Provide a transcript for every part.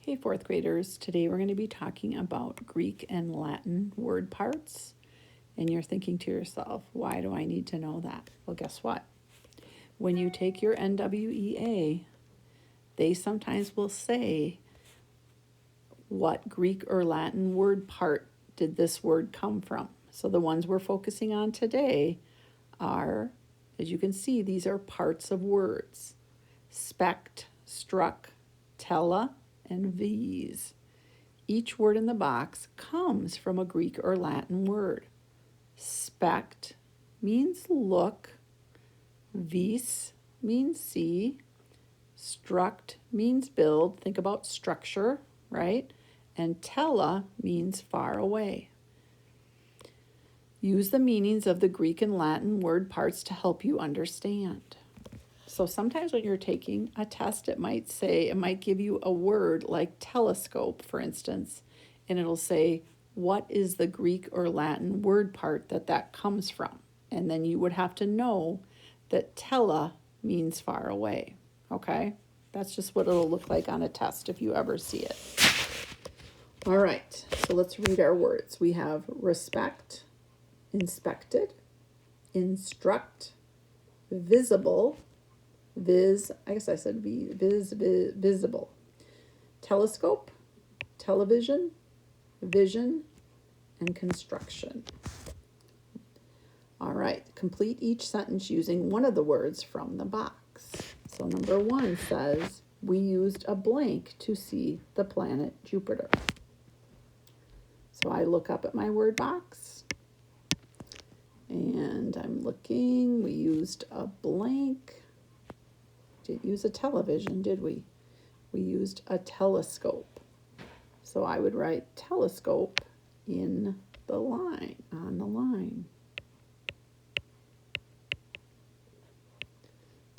Okay, fourth graders, today we're going to be talking about Greek and Latin word parts. And you're thinking to yourself, why do I need to know that? Well, guess what? When you take your NWEA, they sometimes will say, what Greek or Latin word part did this word come from? So the ones we're focusing on today are, as you can see, these are parts of words. Spect, struck, tella, and vis. Each word in the box comes from a Greek or Latin word. Spect means look, vis means see, struct means build, think about structure, right? And tella means far away. Use the meanings of the Greek and Latin word parts to help you understand. So sometimes when you're taking a test, it might give you a word like telescope, for instance, and it'll say, what is the Greek or Latin word part that comes from? And then you would have to know that tella means far away, okay? That's just what it'll look like on a test if you ever see it. All right, so let's read our words. We have respect, inspected, instruct, visible, visible. Telescope, television, vision, and construction. All right, complete each sentence using one of the words from the box. So number 1 says, we used a blank to see the planet Jupiter. So I look up at my word box and I'm looking, we used a blank. Didn't use a television, did we? We used a telescope. So I would write telescope in the line, on the line.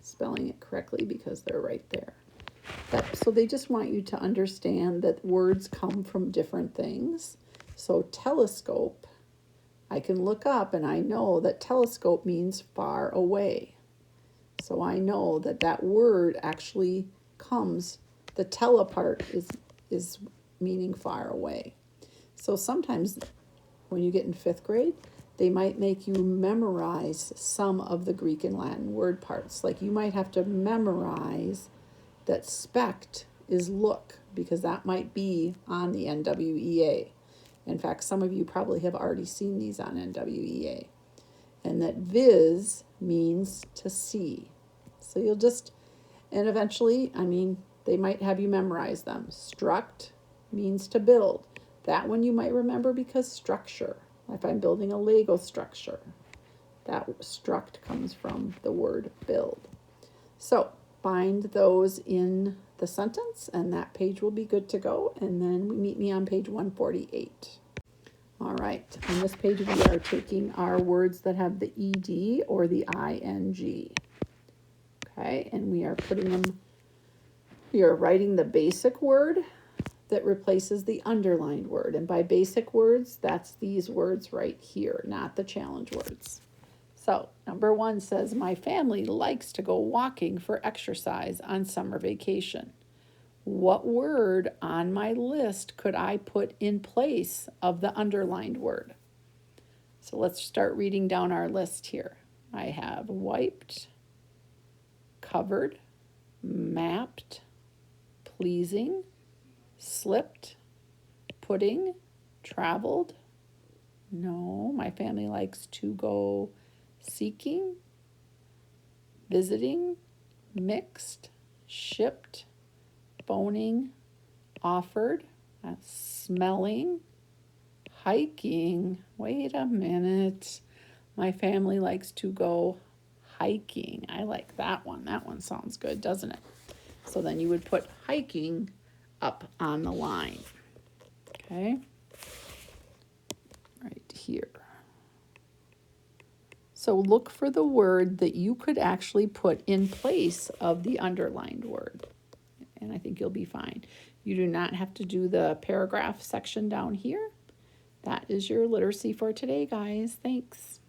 Spelling it correctly because they're right there. So they just want you to understand that words come from different things. So telescope, I can look up and I know that telescope means far away. So I know that word actually comes, the tele part is meaning far away. So sometimes when you get in 5th grade, they might make you memorize some of the Greek and Latin word parts. Like you might have to memorize that spect is look, because that might be on the NWEA. In fact, some of you probably have already seen these on NWEA. And that vis means to see. So you'll just, and eventually, they might have you memorize them. Struct means to build. That one you might remember because structure. If I'm building a Lego structure, that struct comes from the word build. So find those in the sentence and that page will be good to go. And then meet me on page 148. All right, on this page we are taking our words that have the ED or the ING. Okay, and we are writing the basic word that replaces the underlined word. And by basic words, that's these words right here, not the challenge words. So number 1 says, my family likes to go walking for exercise on summer vacation. What word on my list could I put in place of the underlined word? So let's start reading down our list here. I have wiped, covered, mapped, pleasing, slipped, pudding, traveled. No, my family likes to go seeking, visiting, mixed, shipped, phoning, offered, smelling, hiking. Wait a minute. My family likes to go hiking. I like that one. That one sounds good, doesn't it? So then you would put hiking up on the line. Okay? Right here. So look for the word that you could actually put in place of the underlined word. And I think you'll be fine. You do not have to do the paragraph section down here. That is your literacy for today, guys. Thanks.